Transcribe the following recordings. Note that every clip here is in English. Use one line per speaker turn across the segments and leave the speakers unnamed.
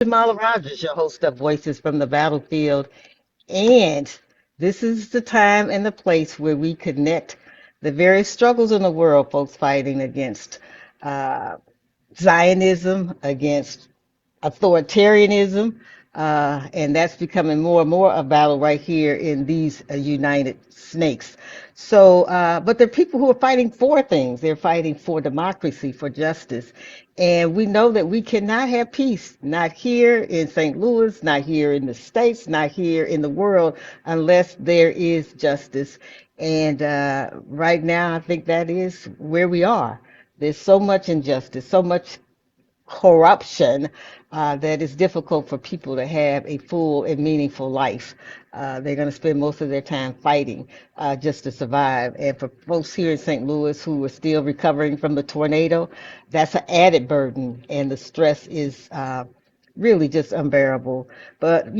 Jamala Rogers, your host of Voices from the Battlefield. And this is the time and the place where we connect the various struggles in the world, folks fighting against uh, Zionism, against authoritarianism, and that's becoming more and more a battle right here in these United Snakes. So, but there are people who are fighting for things. They're fighting for democracy, for justice. And we know that we cannot have peace, not here in St. Louis, not here in the States, not here in the world, unless there is justice. And right now, I think that is where we are. There's so much injustice, so much corruption that it's difficult for people to have a full and meaningful life. They're going to spend most of their time fighting just to survive. And for folks here in St. Louis who are still recovering from the tornado, that's an added burden, and the stress is really just unbearable. But,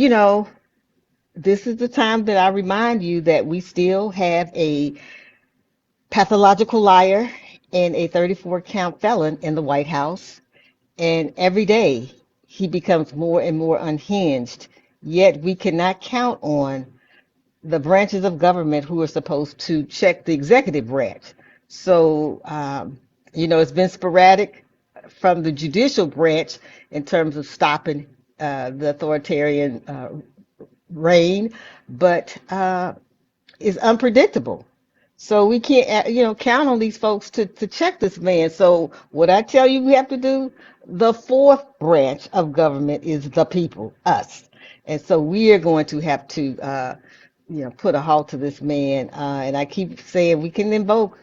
this is the time that I remind you that we still have a pathological liar and a 34 count felon in the White House. And every day he becomes more and more unhinged. Yet we cannot count on the branches of government who are supposed to check the executive branch. So, it's been sporadic from the judicial branch in terms of stopping the authoritarian reign, but is unpredictable. So we can't, count on these folks to check this man. So what I tell you we have to do, the fourth branch of government is the people, us. And so we are going to have to, put a halt to this man. And I keep saying we can invoke,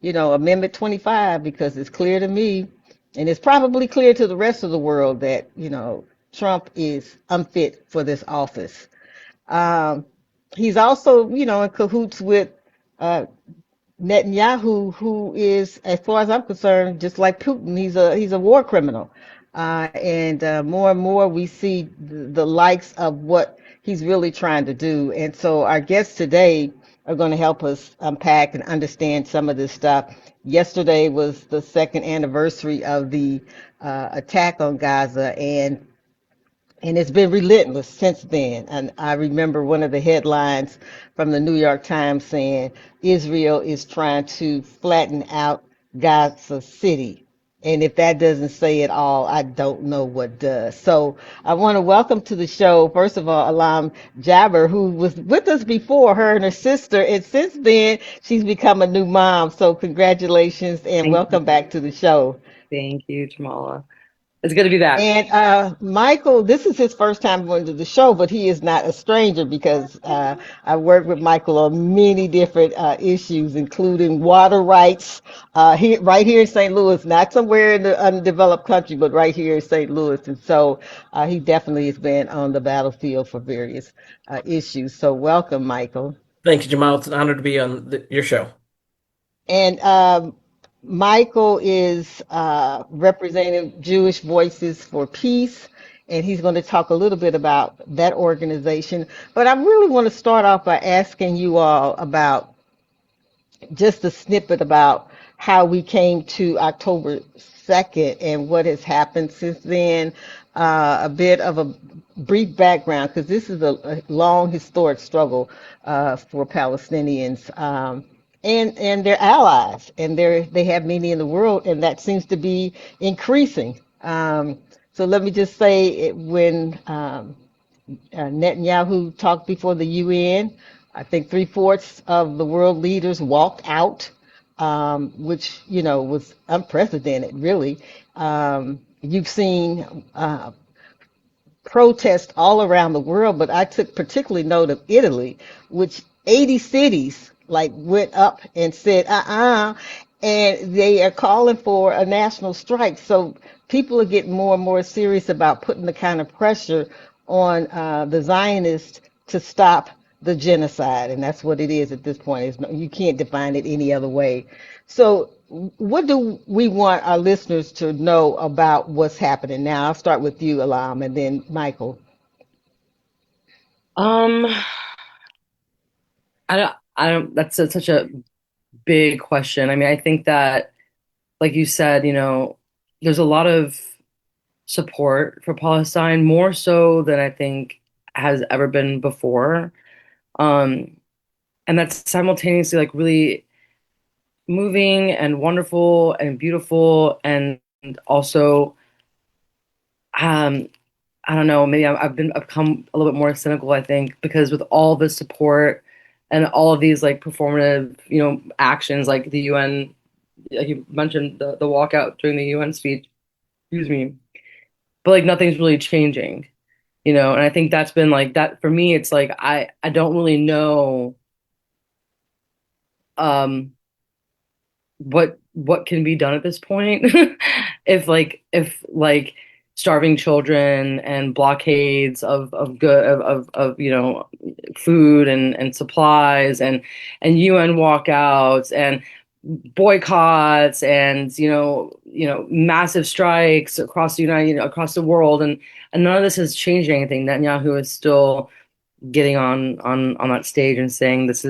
Amendment 25 because it's clear to me, and it's probably clear to the rest of the world that, Trump is unfit for this office. Um, he's also, in cahoots with uh, Netanyahu, who is, as far as I'm concerned, just like Putin, he's a war criminal. And more and more we see the likes of what he's really trying to do. And so our guests today are going to help us unpack and understand some of this stuff. Yesterday was the second anniversary of the attack on Gaza, and it's been relentless since then. And I remember one of the headlines from the New York Times saying Israel is trying to flatten out Gaza City. And if that doesn't say it all, I don't know what does. So I want to welcome to the show, first of all, Alam Jabber, who was with us before, her and her sister. And since then, she's become a new mom. So congratulations and
Thank you.
welcome back to the show.
Thank you, Jamala. It's good to be back.
And Michael, this is his first time going to the show, but he is not a stranger because I worked with Michael on many different issues, including water rights right here in St. Louis, not somewhere in the undeveloped country, but right here in St. Louis. And so he definitely has been on the battlefield for various issues. So welcome, Michael.
Thank you, Jamal. It's an honor to be on your show.
And Michael is representing Jewish Voices for Peace, and he's going to talk a little bit about that organization. But I really want to start off by asking you all about just a snippet about how we came to October 2nd and what has happened since then. A bit of a brief background, because this is a long historic struggle for Palestinians. And their allies, and they have many in the world, and that seems to be increasing. So let me just say, when Netanyahu talked before the UN, I think three-fourths of the world leaders walked out, which was unprecedented, really. You've seen protests all around the world, but I took particularly note of Italy, which 80 cities like went up and said, and they are calling for a national strike. So people are getting more and more serious about putting the kind of pressure on the Zionists to stop the genocide, and that's what it is at this point. You can't define it any other way. So what do we want our listeners to know about what's happening now? I'll start with you, Alam, and then Michael.
Um, I don't, that's such a big question. I mean, I think that, like you said, there's a lot of support for Palestine, more so than I think has ever been before. Um, and that's simultaneously like really moving and wonderful and beautiful, and also um I don't know, maybe I've become a little bit more cynical, I think, because with all the support and all of these like performative, actions like the UN, like you mentioned the walkout during the UN speech, excuse me, but like nothing's really changing, and I think that's been like that for me. It's like I don't really know um what can be done at this point if starving children and blockades of good of food and supplies and UN walkouts and boycotts and massive strikes across the across the world, and none of this is changing anything. Netanyahu is still getting on that stage and saying this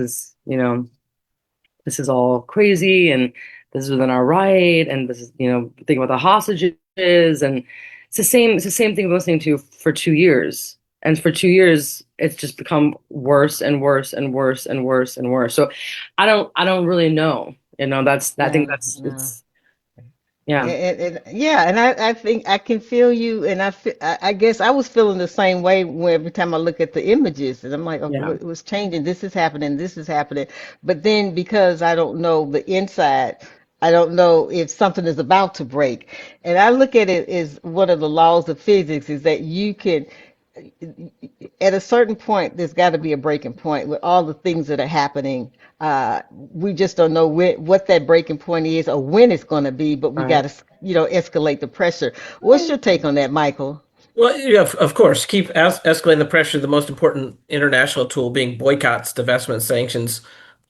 is all crazy and this is within our right, and this is think about the hostages, and it's the same thing we've been listening to for 2 years, and for 2 years it's just become worse and worse and worse and worse and worse. So I don't really know. That's I think
Yeah,
that's
yeah.
it's yeah.
Yeah, and I think I can feel you, and I guess I was feeling the same way when every time I look at the images, and I'm like, okay,
Yeah.
what was changing? This is happening, this is happening. But then because I don't know the inside, I don't know if something is about to break. And I look at it as one of the laws of physics is that you can at a certain point, there's got to be a breaking point with all the things that are happening. We just don't know what that breaking point is or when it's going to be, but we got
Right.
to, escalate the pressure. What's your take on that, Michael?
Well, yeah, of course, keep escalating the pressure. The most important international tool being boycotts, divestment, sanctions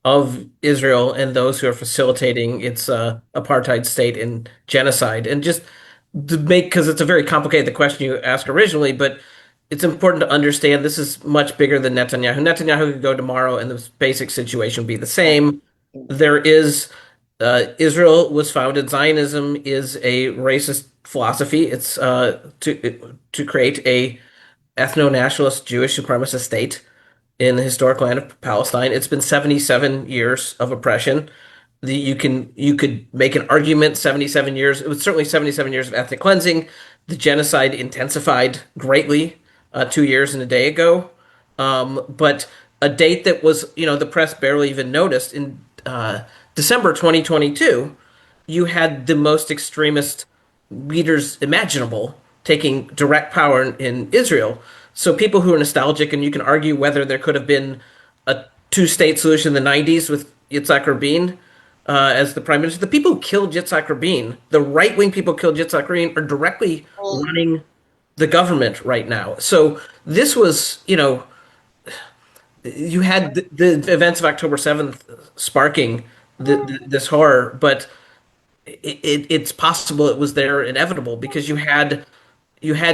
of Israel and those who are facilitating its apartheid state and genocide. And just to make, because it's a very complicated the question you asked originally, but it's important to understand this is much bigger than Netanyahu. Netanyahu could go tomorrow and the basic situation would be the same. There is Israel was founded. Zionism is a racist philosophy. It's to create a ethno-nationalist Jewish supremacist state in the historic land of Palestine. It's been 77 years of oppression. You could make an argument 77 years. It was certainly 77 years of ethnic cleansing. The genocide intensified greatly 2 years and a day ago. But a date that was, the press barely even noticed in December 2022, you had the most extremist leaders imaginable taking direct power in Israel. So people who are nostalgic, and you can argue whether there could have been a two-state solution in the 90s with Yitzhak Rabin as the prime minister. The people who killed Yitzhak Rabin, the right-wing people who killed Yitzhak Rabin, are directly running the government right now. So this was, you had the events of October 7th sparking this horror, but it's possible it was there inevitable because you had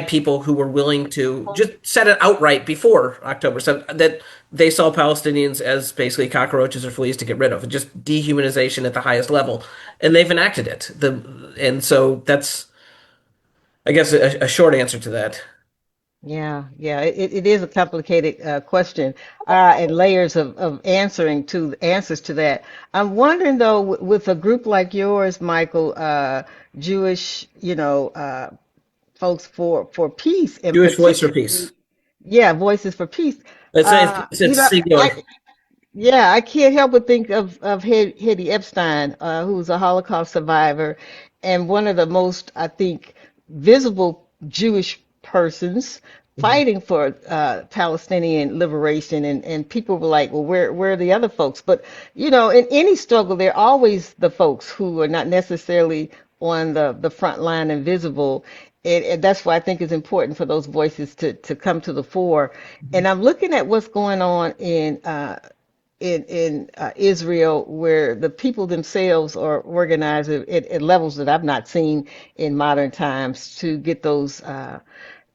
people who were willing to just set it outright before October 7th that they saw Palestinians as basically cockroaches or fleas to get rid of, just dehumanization at the highest level, and they've enacted it. And so that's, I guess, a short answer to that.
Yeah, yeah, it is a complicated question and layers of answers to that. I'm wondering though, with a group like yours, Michael, Jewish, folks for peace in
Jewish voice for
particular.
peace.
Yeah, Voices for Peace.
It's singular.
Yeah, I can't help but think of Hedy Epstein, who's a Holocaust survivor and one of the most, I think, visible Jewish persons
Mhm.
fighting for Palestinian liberation. And people were like, well, where are the other folks? But, in any struggle, there are always the folks who are not necessarily on the front line and visible. And that's why I think it's important for those voices to come to the fore. And I'm looking at what's going on in Israel, where the people themselves are organized at levels that I've not seen in modern times to get those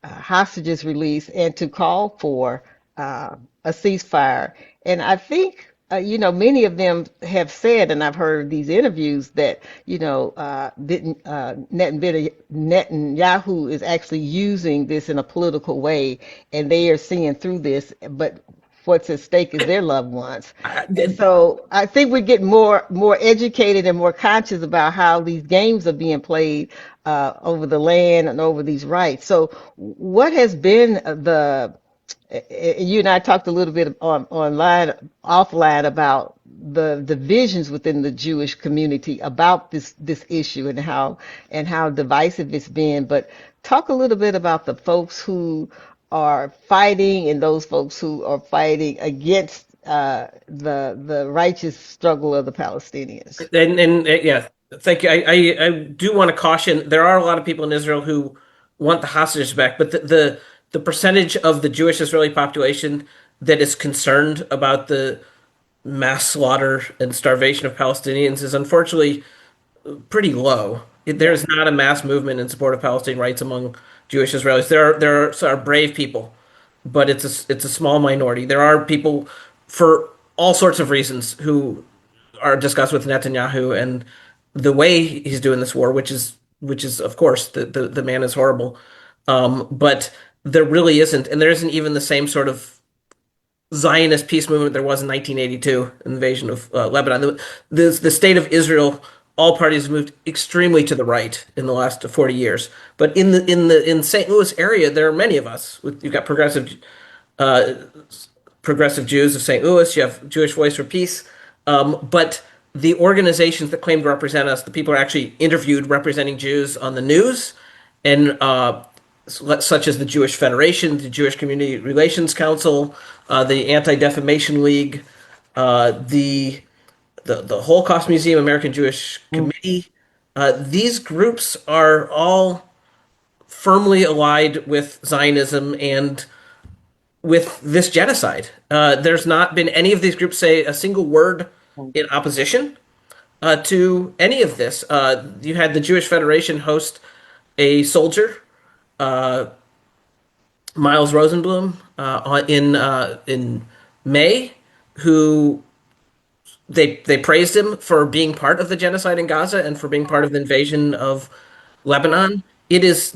hostages released and to call for a ceasefire. And I think many of them have said, and I've heard these interviews that, Netanyahu is actually using this in a political way, and they are seeing through this, but what's at stake is their loved ones. And
I,
so I think we get more educated and more conscious about how these games are being played over the land and over these rights. So what has been you and I talked a little bit offline about the divisions within the Jewish community about this issue and how divisive it's been. But talk a little bit about the folks who are fighting and those folks who are fighting against the righteous struggle of the Palestinians.
yeah, thank you. I do want to caution. There are a lot of people in Israel who want the hostages back, but the percentage of the Jewish Israeli population that is concerned about the mass slaughter and starvation of Palestinians is unfortunately pretty low.
Yeah.
There's not a mass movement in support of Palestinian rights among Jewish Israelis. There are brave people, but it's a small minority. There are people for all sorts of reasons who are discussed with Netanyahu and the way he's doing this war, which is of course the man is horrible. But there really isn't, and there isn't even the same sort of Zionist peace movement there was in 1982, invasion of Lebanon. The state of Israel, all parties have moved extremely to the right in the last 40 years. But in St. Louis area, there are many of us. You've got uh, progressive Jews of St. Louis. You have Jewish Voice for Peace. But the organizations that claim to represent us, the people are actually interviewed representing Jews on the news, and such as the Jewish Federation, the Jewish Community Relations Council, the Anti-Defamation League, the Holocaust Museum, American Jewish Committee. These groups are all firmly allied with Zionism and with this genocide. There's not been any of these groups say a single word in opposition to any of this. You had the Jewish Federation host a soldier, Miles Rosenblum, in May, who they praised him for being part of the genocide in Gaza and for being part of the invasion of Lebanon. It is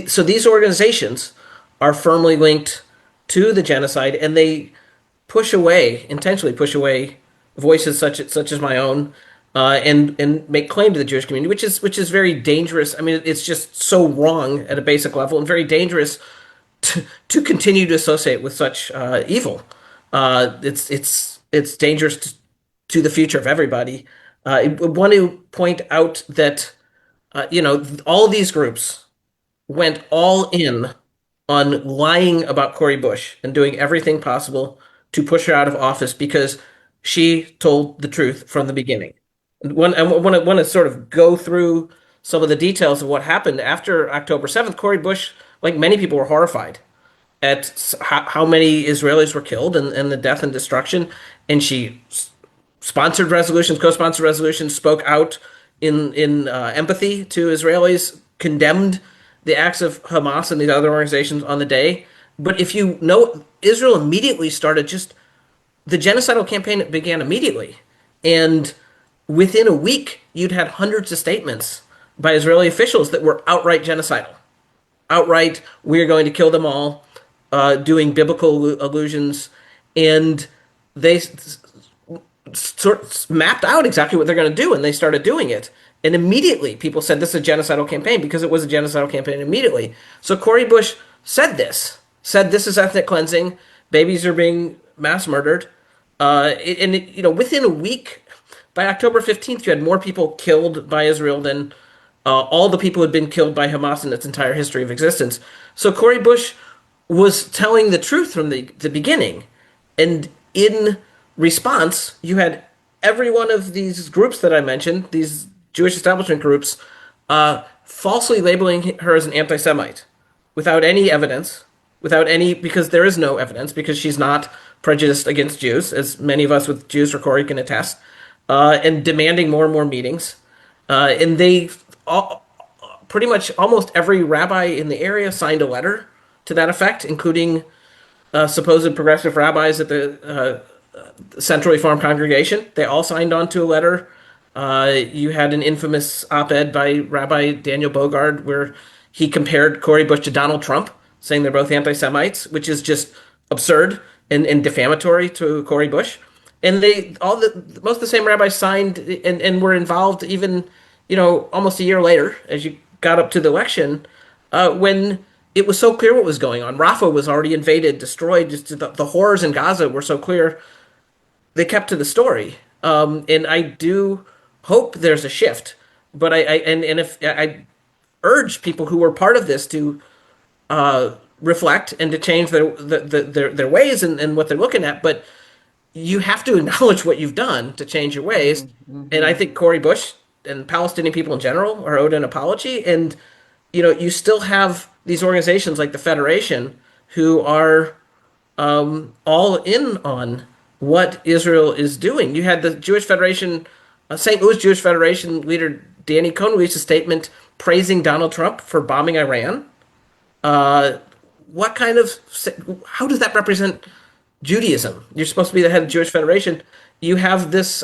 so these organizations are firmly linked to the genocide, and they intentionally push away voices such as my own, and make claim to the Jewish community, which is very dangerous. I mean, it's just so wrong at a basic level and very dangerous to continue to associate with such evil. It's dangerous to the future of everybody. I want to point out that all these groups went all in on lying about Cori Bush and doing everything possible to push her out of office because she told the truth from the beginning. I want to sort of go through some of the details of what happened after October 7th. Cori Bush, like many people, were horrified at how many Israelis were killed and the death and destruction. And she sponsored resolutions, co-sponsored resolutions, spoke out in empathy to Israelis, condemned the acts of Hamas and these other organizations on the day. But if you know, Israel immediately started the genocidal campaign began immediately. And within a week, you'd had hundreds of statements by Israeli officials that were outright genocidal. Outright, we're going to kill them all, doing biblical allusions. And they sort of mapped out exactly what they're going to do, and they started doing it. And immediately, people said this is a genocidal campaign because it was a genocidal campaign immediately. So Cori Bush said this is ethnic cleansing. Babies are being mass murdered. Within a week, by October 15th, you had more people killed by Israel than all the people who had been killed by Hamas in its entire history of existence. So Cori Bush was telling the truth from the beginning. And in response, you had every one of these groups that I mentioned, these Jewish establishment groups, falsely labeling her as an anti-Semite without any evidence, because there is no evidence, because she's not prejudiced against Jews, as many of us with Jews for Cori can attest, and demanding more and more meetings. And pretty much almost every rabbi in the area signed a letter to that effect, including supposed progressive rabbis at the Central Reform Congregation. They all signed on to a letter. You had an infamous op-ed by Rabbi Daniel Bogard where he compared Cori Bush to Donald Trump, saying they're both anti-Semites, which is just absurd and defamatory to Cori Bush. And they all the most of the same rabbis signed and were involved even, almost a year later as you got up to the election, when it was so clear what was going on. Rafah was already invaded, destroyed. Just the horrors in Gaza were so clear they kept to the story. And I do hope there's a shift. But and if I urge people who were part of this to reflect and to change their ways and what they're looking at. But you have to acknowledge what you've done to change your ways. And I think Cori Bush and Palestinian people in general are owed an apology. And you still have these organizations like the Federation who are all in on what Israel is doing. You had the Jewish Federation, St. Louis Jewish Federation leader Danny Cohn released a statement praising Donald Trump for bombing Iran. Uh, what kind of, how does that represent Judaism? You're supposed to be the head of the Jewish Federation. You have this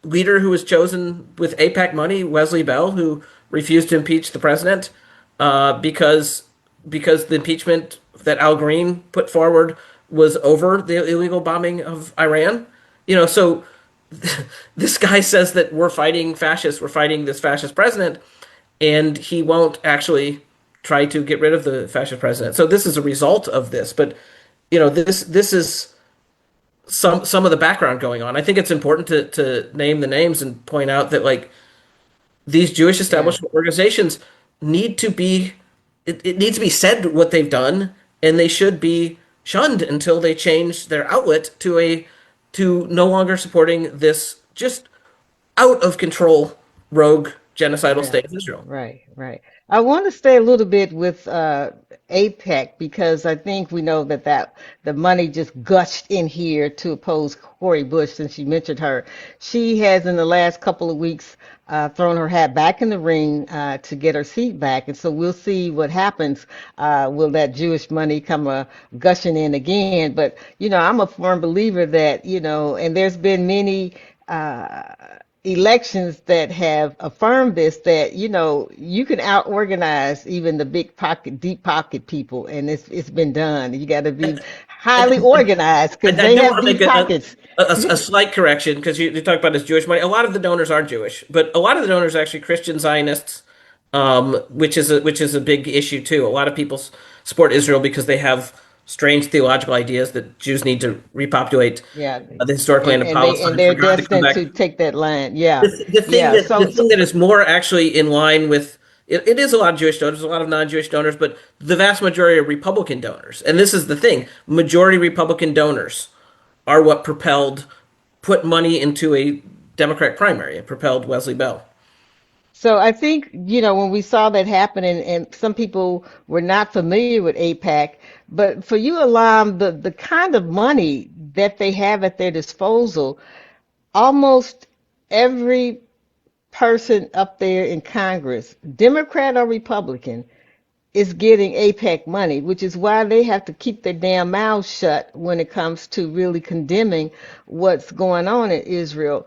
leader who was chosen with AIPAC money, Wesley Bell, who refused to impeach the president because the impeachment that Al Green put forward was over the illegal bombing of Iran. So this guy says that we're fighting fascists, we're fighting this fascist president, and he won't actually try to get rid of the fascist president. So this is a result of this, but this is some of the background going on. I think it's important to name the names and point out that like these Jewish
Yeah.
establishment organizations need to be it needs to be said what they've done, and they should be shunned until they change their outlet to no longer supporting this just out of control rogue genocidal
Yeah,
state of Israel.
right, right. I want to stay a little bit with APEC because I think we know that the money just gushed in here to oppose Cori Bush since you mentioned her. She has in the last couple of weeks thrown her hat back in the ring to get her seat back, and so we'll see what happens. Will that Jewish money come gushing in again? But I'm a firm believer that and there's been many. Elections that have affirmed this that you can out organize even the big pocket deep pocket people, and it's been done. You got to be highly
And
organized because
I
they
do
have
want to
deep
make
pockets.
a slight correction because you talk about this Jewish money. A lot of the donors are Jewish, but a lot of the donors are actually Christian Zionists, which is a big issue too. A lot of people support Israel because they have strange theological ideas that Jews need to repopulate
Yeah,
the historic land of
and
Palestine for
they're
God to come
destined to
back.
take that land. Yeah,
The thing
yeah.
that the
So
thing that is more actually in line with it is a lot of Jewish donors, a lot of non-Jewish donors, but the vast majority are Republican donors. And this is the thing: majority Republican donors are what put money into a Democratic primary. It propelled Wesley Bell.
So I think, when we saw that happen, and some people were not familiar with APAC, but for you, Alam, the kind of money that they have at their disposal, almost every person up there in Congress, Democrat or Republican, is getting APAC money, which is why they have to keep their damn mouths shut when it comes to really condemning what's going on in Israel.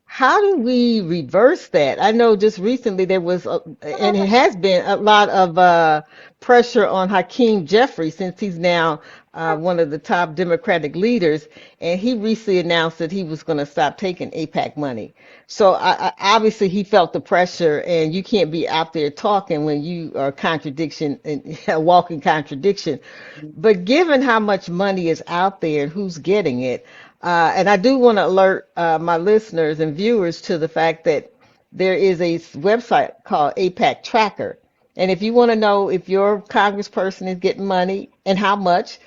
How do we reverse that? I know just recently there was, and it has been a lot of pressure on Hakeem Jeffrey since he's now one of the top Democratic leaders, and he recently announced that he was going to stop taking APAC money. So obviously he felt the pressure, and you can't be out there talking when you are contradiction and a walking contradiction. But given how much money is out there and who's getting it, and I do want to alert my listeners and viewers to the fact that there is a website called APAC Tracker. And if you want to know if your congressperson is getting money and how much,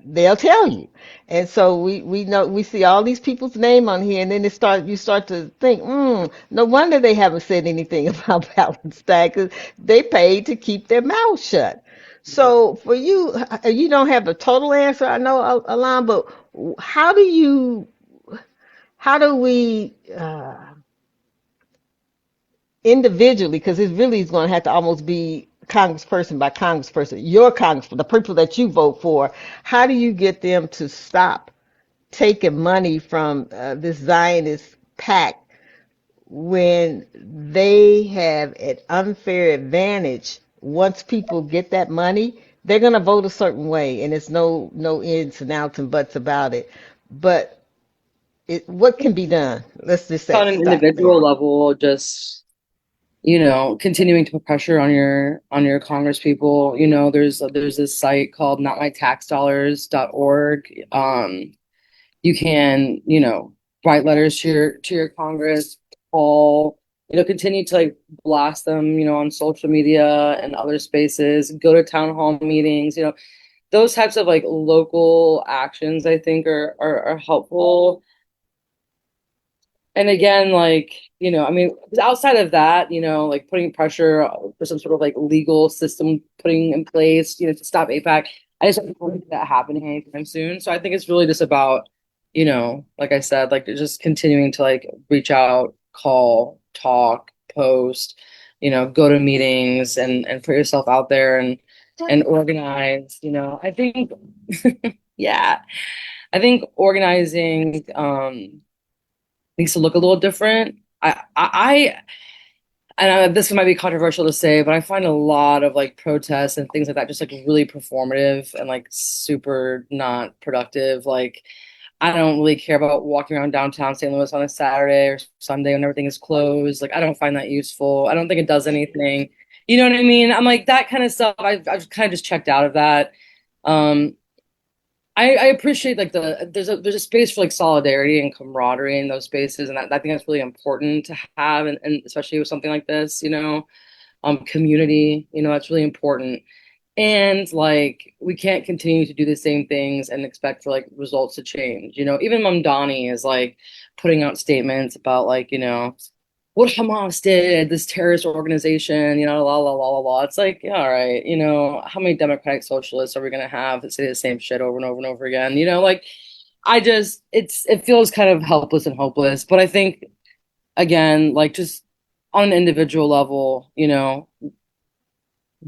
they'll tell you. And so we know we see all these people's name on here, and then you start to think, no wonder they haven't said anything about Palestine because they paid to keep their mouths shut. So for you, you don't have a total answer, I know, Alan, but how do you how do we individually, because it really is going to have to almost be congressperson by congressperson, your congressperson, the people that you vote for, how do you get them to stop taking money from this Zionist pact when they have an unfair advantage. Once people get that money, they're going to vote a certain way, and it's no ins and outs and buts about it. But what can be done? Let's just say
On an
stop there.
individual level, just continuing to put pressure on your Congress people. There's this site called notmytaxdollars.org. You can, write letters to your Congress, call, continue to like blast them, on social media and other spaces, go to town hall meetings, those types of like local actions I think are helpful. And again, like, I mean, outside of that, like putting pressure for some sort of like legal system putting in place, to stop APAC, I just don't see that happening anytime soon. So I think it's really just about, like I said, like just continuing to like reach out, call, talk, post, go to meetings and put yourself out there and organize, I think, yeah, I think organizing, needs to look a little different. This might be controversial to say, but I find a lot of like protests and things like that just like really performative and like super not productive. Like, I don't really care about walking around downtown St. Louis on a Saturday or Sunday when everything is closed. Like, I don't find that useful. I don't think it does anything. You know what I mean? I'm like that kind of stuff. I've kind of just checked out of that. Um, I appreciate like there's a space for like solidarity and camaraderie in those spaces, and I think that's really important to have, and especially with something like this, community, that's really important. And like we can't continue to do the same things and expect for like results to change. Even Mamdani is like putting out statements about like, what Hamas did, this terrorist organization, la la la la la. It's like, yeah, all right, how many democratic socialists are we gonna have that say the same shit over and over and over again? Like it feels kind of helpless and hopeless. But I think again, like just on an individual level,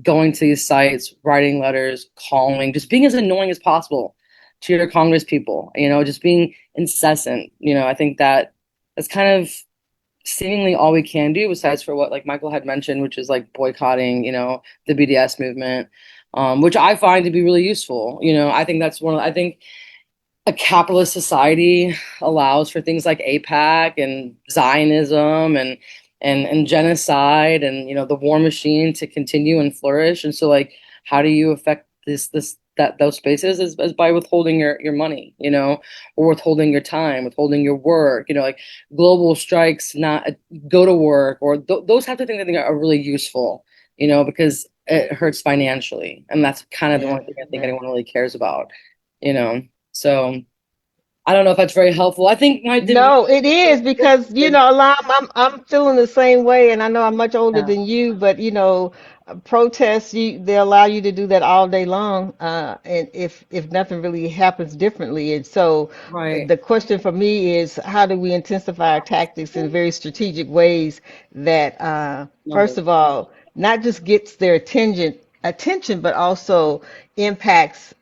going to these sites, writing letters, calling, just being as annoying as possible to your Congress people, just being incessant. I think that's kind of seemingly all we can do besides for what like Michael had mentioned, which is like boycotting, the BDS movement, which I find to be really useful. I think that's I think a capitalist society allows for things like APAC and Zionism and genocide and the war machine to continue and flourish. And so like how do you affect those spaces is by withholding your money, or withholding your time, withholding your work, like global strikes, not go to work, or those types of things I think are really useful, because it hurts financially. And that's kind of the
Yeah,
only thing I think
yeah.
anyone really cares about, you know. So I don't know if that's very helpful. I think my
No, it is because Alam, I'm feeling the same way, and I know I'm much older
yeah,
than you, but protests they allow you to do that all day long, and if nothing really happens differently, and so
right.
the question for me is how do we intensify our tactics in very strategic ways that, first
Numbers.
of all, not just gets their attention, but also impacts.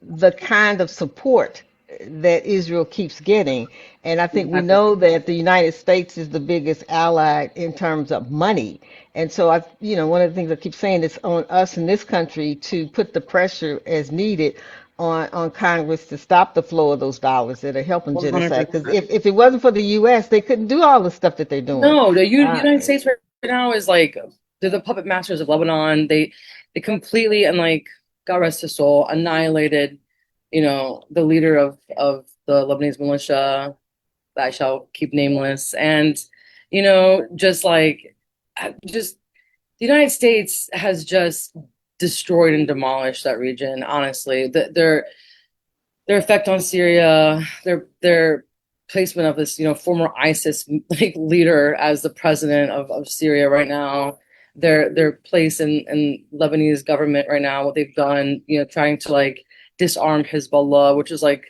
The kind of support that Israel keeps getting. And I think we
Exactly.
know that the United States is the biggest ally in terms of money. And so one of the things I keep saying is on us in this country to put the pressure as needed on Congress to stop the flow of those dollars that are helping genocide. Because
100%.
if it wasn't for the U.S., they couldn't do all the stuff that they're doing.
No, the
Uh,
United States right now is like they're the puppet masters of Lebanon. They completely and like God rest his soul annihilated, the leader of the Lebanese militia that I shall keep nameless. And just like just the United States has just destroyed and demolished that region, honestly. Their effect on Syria, their placement of this, former ISIS like leader as the president of Syria right now, their place in Lebanese government right now, what they've done, trying to like disarm Hezbollah, which is like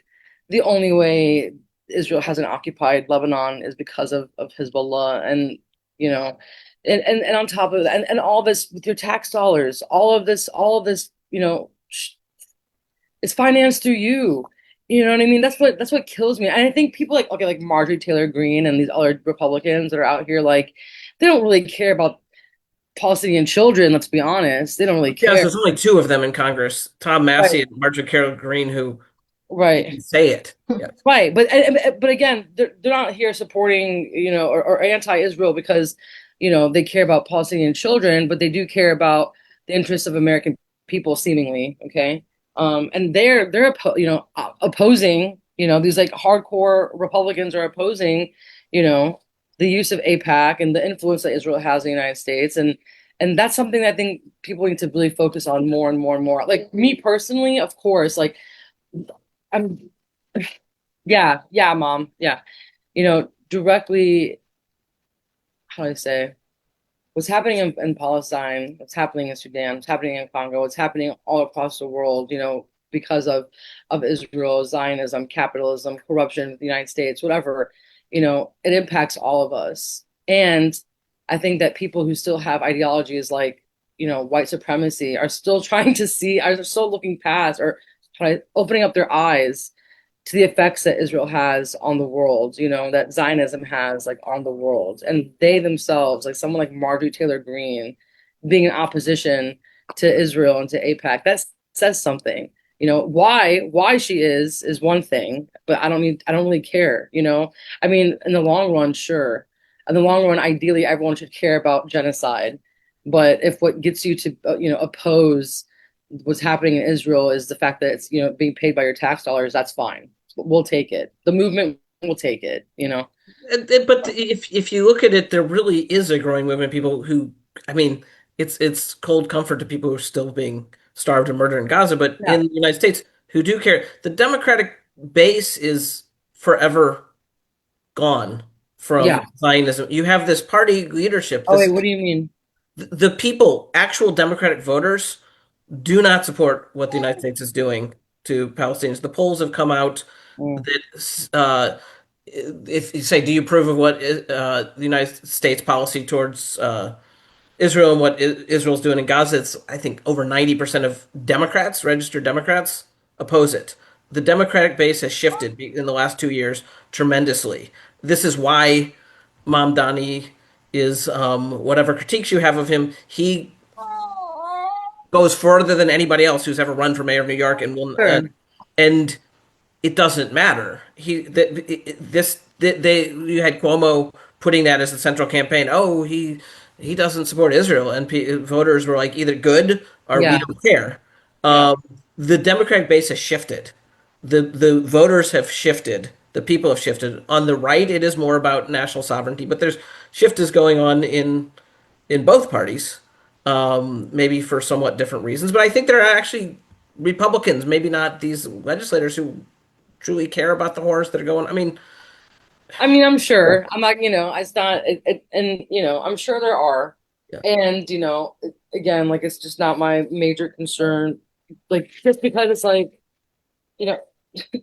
the only way Israel hasn't occupied Lebanon is because of Hezbollah, and you know, and on top of that, and all this with your tax dollars, all of this, it's financed through you. You know what I mean? That's what kills me. And I think people like, okay, like Marjorie Taylor Greene and these other Republicans that are out here, like, they don't really care about Palestinian children, let's be honest. They don't really
Yes,
care.
there's only two of them in Congress, Tom
Right.
Massey and Marjorie Carol Green, who
Right.
even say it. Yeah.
Right, but again, they're not here supporting, or anti-Israel because, they care about Palestinian children, but they do care about the interests of American people, seemingly. Okay, and opposing, these like hardcore Republicans are opposing, you know, the use of APAC and the influence that Israel has in the United States, and that's something that I think people need to really focus on more and more and more. Like me personally, of course, like I'm. Yeah, yeah, mom. Yeah. Directly, how do I say, what's happening in Palestine, what's happening in Sudan, what's happening in Congo, what's happening all across the world, because of Israel, Zionism, capitalism, corruption with the United States, whatever, it impacts all of us. And I think that people who still have ideologies like, white supremacy are still are still looking past or opening up their eyes to the effects that Israel has on the world, that Zionism has like on the world. And they themselves, like someone like Marjorie Taylor Greene, being in opposition to Israel and to APAC, that says something. Why she is one thing, but I don't really care, I mean, in the long run, sure. In the long run, ideally everyone should care about genocide. But if what gets you to oppose what's happening in Israel is the fact that it's being paid by your tax dollars, that's fine. We'll take it. The movement will take it.
But if you look at it, there really is a growing movement of people who, I mean, it's cold comfort to people who are still being starved and murdered in Gaza, but
Yeah.
in the United States who do care. The Democratic base is forever gone from
Yeah.
Zionism. You have this party leadership,
Oh wait,
this
what do you mean?
the people, actual Democratic voters, do not support what the United States is doing to Palestinians. The polls have come out
Mm.
that if you say, do you approve of what the United States policy towards Israel and what Israel's doing in Gaza? It's, I think, over 90% of Democrats, registered Democrats, oppose it. The Democratic base has shifted in the last 2 years tremendously. This is why Mamdani is, whatever critiques you have of him, he goes further than anybody else who's ever run for mayor of New York,
Sure.
and it doesn't matter. They you had Cuomo putting that as the central campaign. Oh, he doesn't support Israel, and voters were like either good or we
Yeah.
don't care.
Yeah.
Um, the Democratic base has shifted. The voters have shifted. The people have shifted. On the right, it is more about national sovereignty, but there's shift is going on in both parties, maybe for somewhat different reasons. But I think there are actually Republicans, maybe not these legislators, who truly care about the horrors that are going. I mean,
I mean, I'm
yeah,
sure. I'm like, it's not, and I'm sure there are,
yeah.
and again, like it's just not my major concern. Like just because it's like, you know,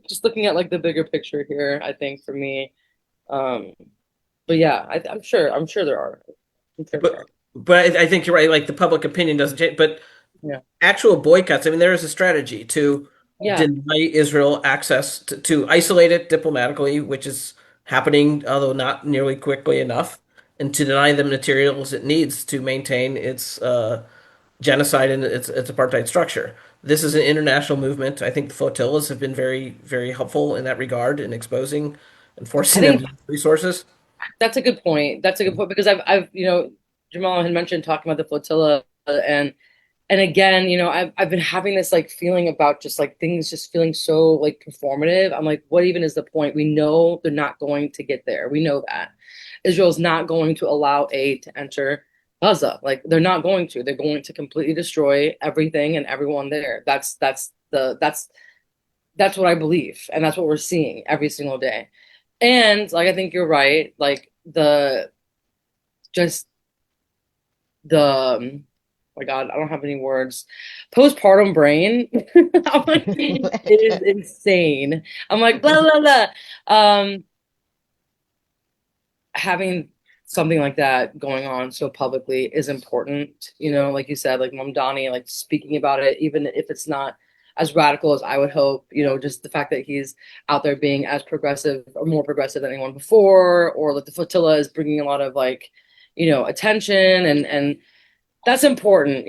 just looking at like the bigger picture here, I think for me. Um, but yeah, I'm sure there are. I'm sure there
But
are.
I think you're right. Like the public opinion doesn't change, but
Yeah.
actual boycotts. I mean, there is a strategy to
Yeah.
deny Israel access to isolate it diplomatically, which is happening, although not nearly quickly enough, and to deny them materials it needs to maintain its genocide and its apartheid structure. This is an international movement. I think the flotillas have been very, very helpful in that regard in exposing and
I
forcing them
think
to use resources.
that's a good point. That's a good point because I've, Jamal had mentioned talking about the flotilla and again, I've been having this like feeling about just like things just feeling so like performative. I'm like, what even is the point? We know they're not going to get there. We know that Israel's not going to allow aid to enter Gaza. Like they're not going to. They're going to completely destroy everything and everyone there. That's what I believe, and that's what we're seeing every single day. And like I think you're right. Like just the oh my God, I don't have any words. Postpartum brain. I'm like, it is insane. I'm like, blah blah blah. Um, Having something like that going on so publicly is important. Like you said, like Mom Donnie, like speaking about it, even if it's not as radical as I would hope. Just the fact that he's out there being as progressive or more progressive than anyone before, or that the flotilla is bringing a lot of like, attention, and that's important.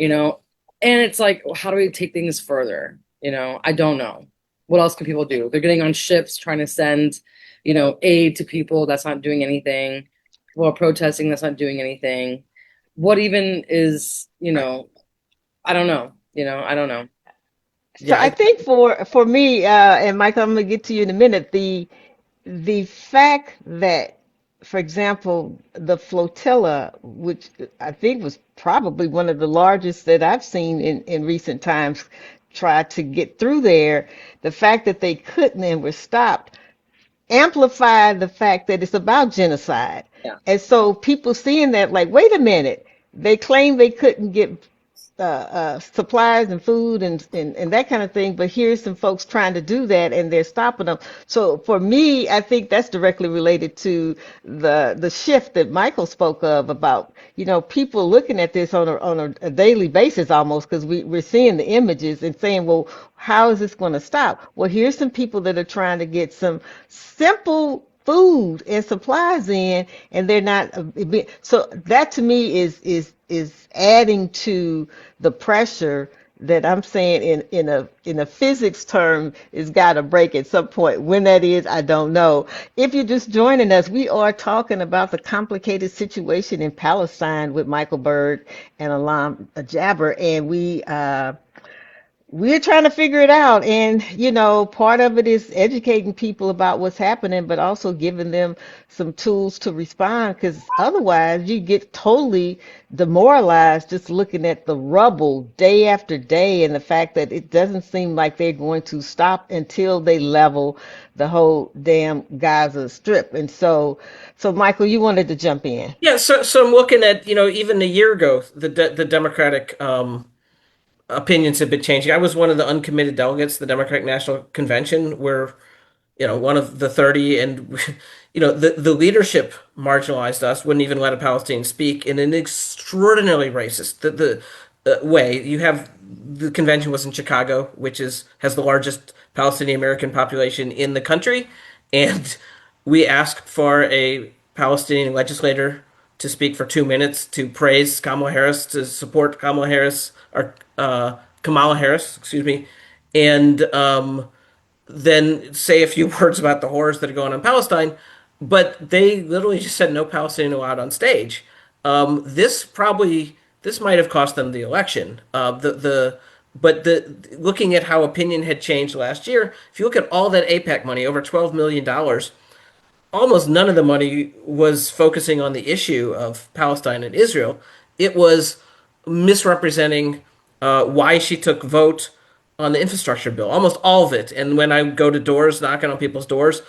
And it's like, how do we take things further? I don't know. What else can people do? They're getting on ships trying to send, aid to people. That's not doing anything. People are protesting. That's not doing anything. What even is, I don't know. I don't know.
So
Yeah,
I think for me, and Michael, I'm gonna get to you in a minute. The fact that, for example, the flotilla, which I think was probably one of the largest that I've seen in recent times, try to get through there. The fact that they couldn't and were stopped amplified the fact that it's about genocide.
Yeah.
And so people seeing that, like, wait a minute, they claim they couldn't get supplies and food and that kind of thing. But here's some folks trying to do that and they're stopping them. So for me, I think that's directly related to the shift that Michael spoke of about, people looking at this on a daily basis almost because we're seeing the images and saying, well, how is this going to stop? Well, here's some people that are trying to get some simple food and supplies in, and they're not. So that to me is adding to the pressure that I'm saying in a physics term is got to break at some point. When that is, I don't know. If you're just joining us, we are talking about the complicated situation in Palestine with Michael Berg and Alam Jabber, and we're trying to figure it out. And, part of it is educating people about what's happening, but also giving them some tools to respond. Because otherwise, you get totally demoralized just looking at the rubble day after day and the fact that it doesn't seem like they're going to stop until they level the whole damn Gaza Strip. And so Michael, you wanted to jump in.
yeah. So I'm looking at, even a year ago, the Democratic opinions have been changing. I was one of the uncommitted delegates to the Democratic National Convention, where one of the 30, and the leadership marginalized us, wouldn't even let a Palestinian speak in an extraordinarily racist way. You have the convention was in Chicago, which has the largest Palestinian American population in the country, and we asked for a Palestinian legislator to speak for 2 minutes to praise Kamala Harris, to support Kamala Harris, or Kamala Harris, excuse me, and then say a few words about the horrors that are going on in Palestine. But they literally just said no Palestinian allowed on stage. This might have cost them the election. But looking at how opinion had changed last year, if you look at all that APAC money, over $12 million, almost none of the money was focusing on the issue of Palestine and Israel. It was misrepresenting why she took vote on the infrastructure bill, almost all of it. And when I go to doors, knocking on people's doors,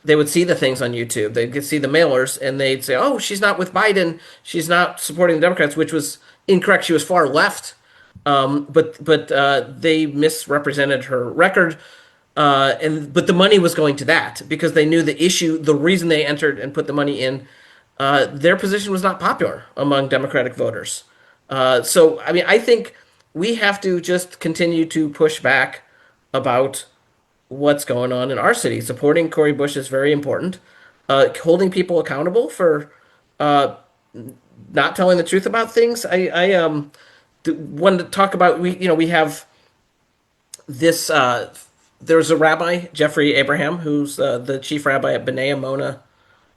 they would see the things on YouTube. They'd see the mailers, and they'd say, "Oh, she's not with Biden. She's not supporting the Democrats," which was incorrect. She was far left, but they misrepresented her record. But the money was going to that because they knew the issue, the reason they entered and put the money in. Their position was not popular among Democratic voters. So, I mean, I think we have to just continue to push back about what's going on in our city. Supporting Cori Bush is very important. Holding people accountable for uh, not telling the truth about things. I wanted to talk about we have this. There's a rabbi, Jeffrey Abraham, who's the chief rabbi at B'nai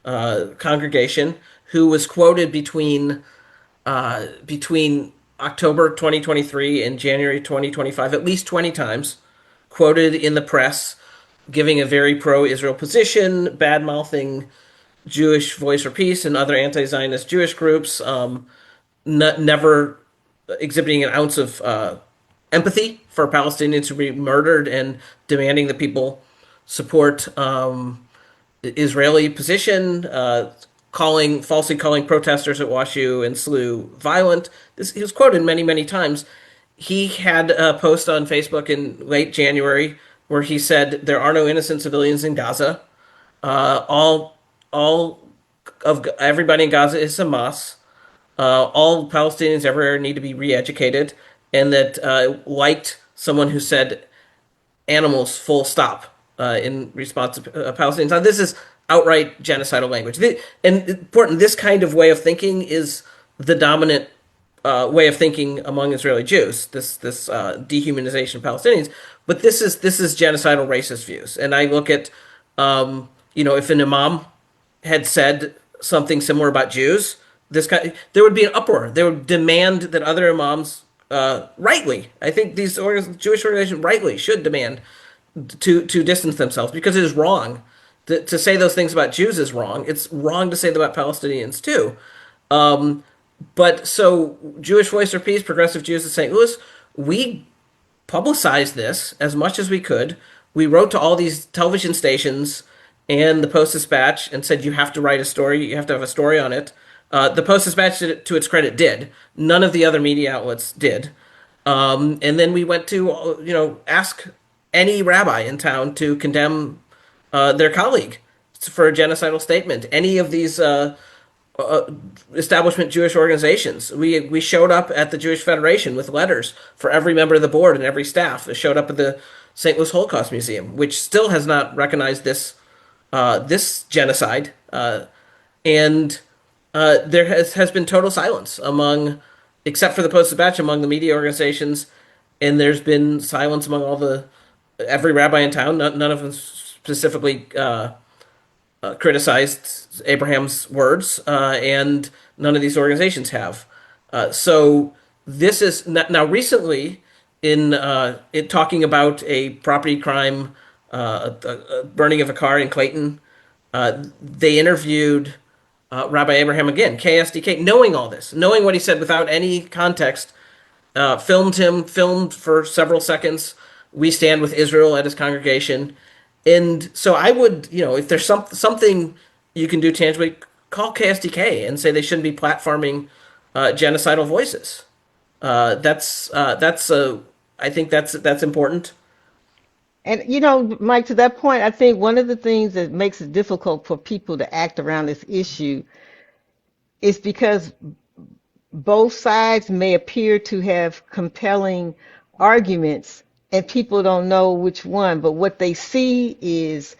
Amona congregation, who was quoted between October 2023 and January 2025 at least 20 times, quoted in the press, giving a very pro-Israel position, bad-mouthing Jewish Voice for Peace and other anti-Zionist Jewish groups, never exhibiting an ounce of empathy for Palestinians to be murdered and demanding that people support Israeli position, falsely calling protesters at WashU and SLU violent. He was quoted many, many times. He had a post on Facebook in late January where he said there are no innocent civilians in Gaza. All of everybody in Gaza is Hamas. All Palestinians everywhere need to be re-educated, and that liked someone who said animals, full stop, in response to Palestinians. Now, this is outright genocidal language. And important, this kind of way of thinking is the dominant way of thinking among Israeli Jews. This dehumanization of Palestinians, but this is genocidal racist views. And I look at, if an imam had said something similar about Jews, there would be an uproar. They would demand that other imams, rightly, I think these Jewish organizations rightly should demand to distance themselves because it is wrong. To say those things about Jews is wrong. It's wrong to say that about Palestinians too. But so Jewish Voice for Peace, Progressive Jews in St. Louis, we publicized this as much as we could. We wrote to all these television stations and the Post Dispatch and said, you have to write a story. You have to have a story on it. The Post Dispatch, to its credit, did. None of the other media outlets did. And then we went to, ask any rabbi in town to condemn their colleague for a genocidal statement. Any of these establishment Jewish organizations. We showed up at the Jewish Federation with letters for every member of the board and every staff. That showed up at the St. Louis Holocaust Museum, which still has not recognized this genocide. And there has been total silence except for the Post Dispatch, among the media organizations, and there's been silence among every rabbi in town. None of them specifically criticized Abraham's words, and none of these organizations have. So this is now recently in talking about a property crime, a burning of a car in Clayton. They interviewed Rabbi Abraham again, KSDK, knowing all this, knowing what he said without any context, filmed for several seconds. We stand with Israel at his congregation. And so I would, if there's something you can do tangibly, call KSDK and say they shouldn't be platforming genocidal voices. I think that's important.
And Mike, to that point, I think one of the things that makes it difficult for people to act around this issue is because both sides may appear to have compelling arguments and people don't know which one, but what they see is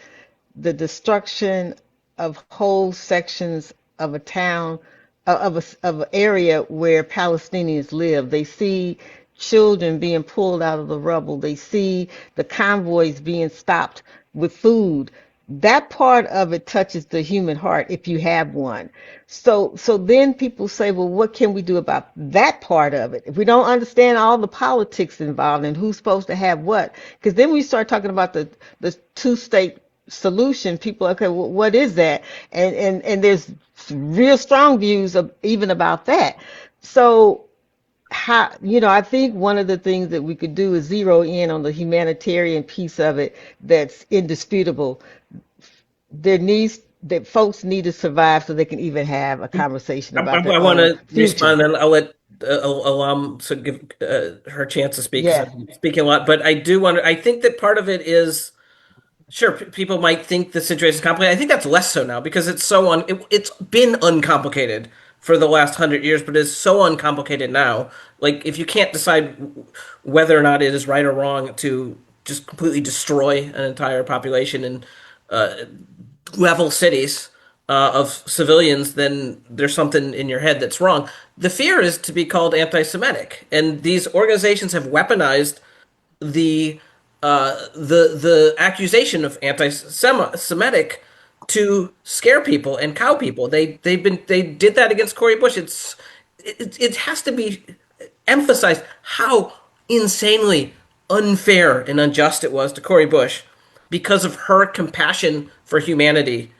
the destruction of whole sections of a town, of an area where Palestinians live. They see children being pulled out of the rubble. They see the convoys being stopped with food. That part of it touches the human heart if you have one. So then people say, well, what can we do about that part of it? If we don't understand all the politics involved and who's supposed to have what, because then we start talking about the two-state solution. People, okay, well, what is that? And there's real strong views of even about that. So I think one of the things that we could do is zero in on the humanitarian piece of it that's indisputable. That folks need to survive so they can even have a conversation about their
I want
own
to
future.
respond, and I'll let Alam so give her chance to speak because
Yeah.
I'm speaking a lot. But I do want to. I think that part of it is sure people might think the situation is complicated. I think that's less so now because it's been uncomplicated for the last 100 years, but it's so uncomplicated now. Like if you can't decide whether or not it is right or wrong to just completely destroy an entire population and uh, level cities of civilians, then there's something in your head that's wrong. The fear is to be called anti-Semitic, and these organizations have weaponized the accusation of anti-Semitic to scare people and cow people. They did that against Cori Bush. It has to be emphasized how insanely unfair and unjust it was to Cori Bush because of her compassion for humanity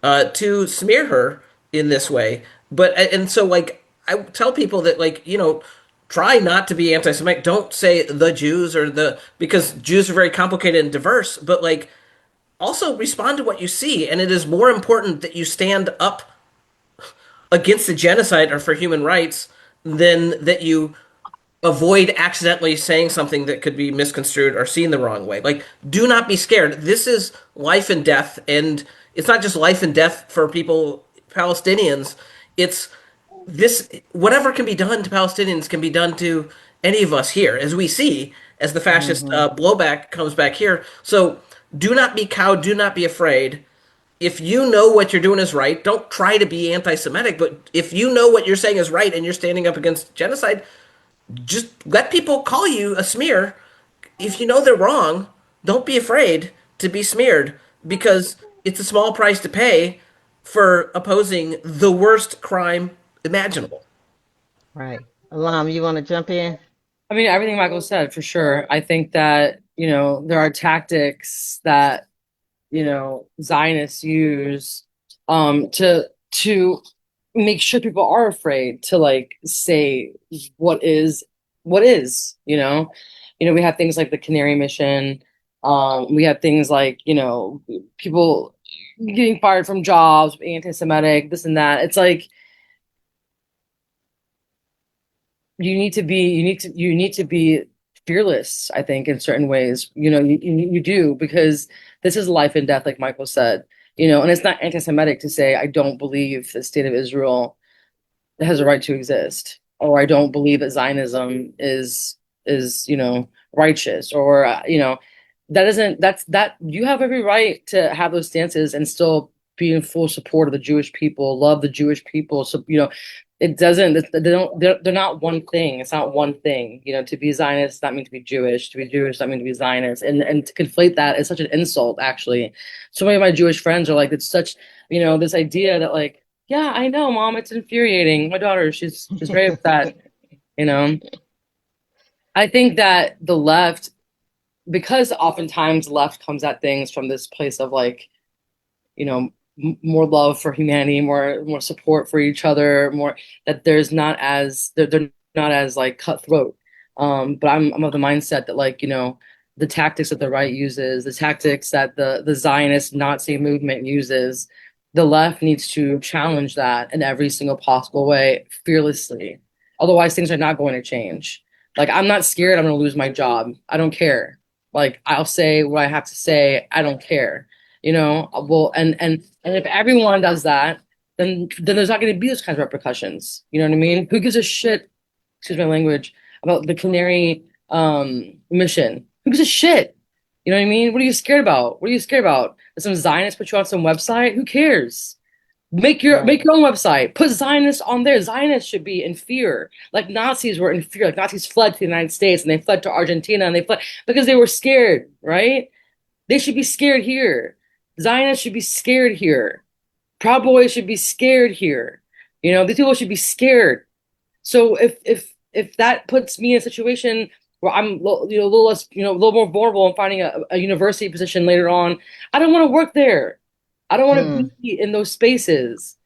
to smear her in this way. And so like I tell people that try not to be anti-Semitic. Don't say the Jews because Jews are very complicated and diverse, but also respond to what you see. And it is more important that you stand up against the genocide or for human rights than that you avoid accidentally saying something that could be misconstrued or seen the wrong way. Like, do not be scared. This is life and death, and it's not just life and death for people, Palestinians. It's whatever can be done to Palestinians can be done to any of us here, as we see. as the fascist
Hmm.
blowback comes back here. So do not be cowed, do not be afraid. If you know what you're doing is right, don't try to be anti-Semitic. But if you know what you're saying is right and you're standing up against genocide, just let people call you a smear. If you know they're wrong, don't be afraid to be smeared because it's a small price to pay for opposing the worst crime imaginable.
Right. Alam, you want to jump in?
I mean, everything Michael said for sure. I think that, there are tactics that, Zionists use to make sure people are afraid to like say what is. We have things like the Canary Mission. We have things like, people getting fired from jobs, anti-Semitic, this and that. It's like you need to be fearless, I think, in certain ways. You do, because this is life and death, like Michael said. And it's not anti-Semitic to say I don't believe the state of Israel has a right to exist, or I don't believe that Zionism is righteous, or that isn't that's that you have every right to have those stances and still be in full support of the Jewish people, love the Jewish people. So it doesn't they don't they're not one thing. It's not one thing. To be Zionist does not mean to be Jewish. To be Jewish does not mean to be Zionist. And to conflate that is such an insult, actually. So many of my Jewish friends are like, it's such, this idea that like, yeah, I know, mom, it's infuriating. My daughter, she's very upset, you know. I think that the left, because oftentimes the left comes at things from this place of like, more love for humanity, more support for each other, more that there's not as they're not as like cutthroat. But I'm of the mindset that like, the tactics that the right uses, the tactics that the Zionist Nazi movement uses, the left needs to challenge that in every single possible way, fearlessly. Otherwise, things are not going to change. Like, I'm not scared I'm going to lose my job. I don't care. Like, I'll say what I have to say. I don't care. Well, and if everyone does that, then there's not going to be those kinds of repercussions. You know what I mean? Who gives a shit? Excuse my language, about the Canary mission. Who gives a shit? You know what I mean? What are you scared about? What are you scared about? That some Zionists put you on some website? Who cares? Make your
Right.
make your own website. Put Zionists on there. Zionists should be in fear, like Nazis were in fear. Like Nazis fled to the United States and they fled to Argentina and they fled because they were scared, right? They should be scared here. Zionists should be scared here. Proud Boys should be scared here. These people should be scared. So if that puts me in a situation where I'm a little less, a little more vulnerable and finding a university position later on, I don't want to work there. I don't want to
Hmm.
be in those spaces.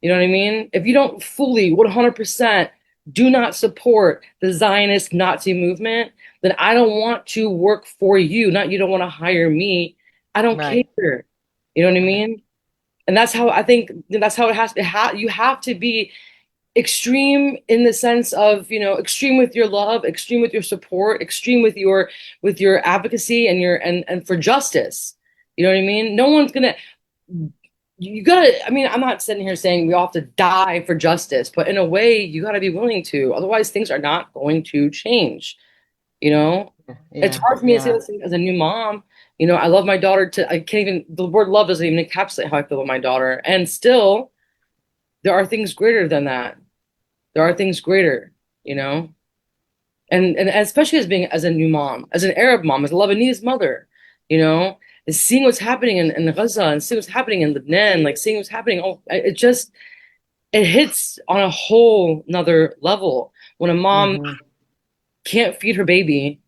You know what I mean? If you don't fully 100% do not support the Zionist Nazi movement, then I don't want to work for you. Not you don't want to hire me. I don't
Right.
care. You know what I
Right.
mean? And that's how I think that's how it has to you have to be extreme in the sense of, extreme with your love, extreme with your support, extreme with your advocacy and your and for justice. You know what I mean? No one's gonna you gotta, I mean, I'm not sitting here saying we all have to die for justice, but in a way you gotta be willing to. Otherwise things are not going to change, you know? It's
Yeah.
hard for me to say
Yeah.
this as a new mom. I love my daughter I can't even, the word love doesn't even encapsulate how I feel about my daughter. And still, there are things greater than that. There are things greater, you know? And especially as a new mom, as an Arab mom, as a Lebanese mother, you know, is seeing what's happening in Gaza and seeing what's happening in Lebanon, like seeing what's happening. Oh, it hits on a whole nother level when a mom
Hmm.
can't feed her baby,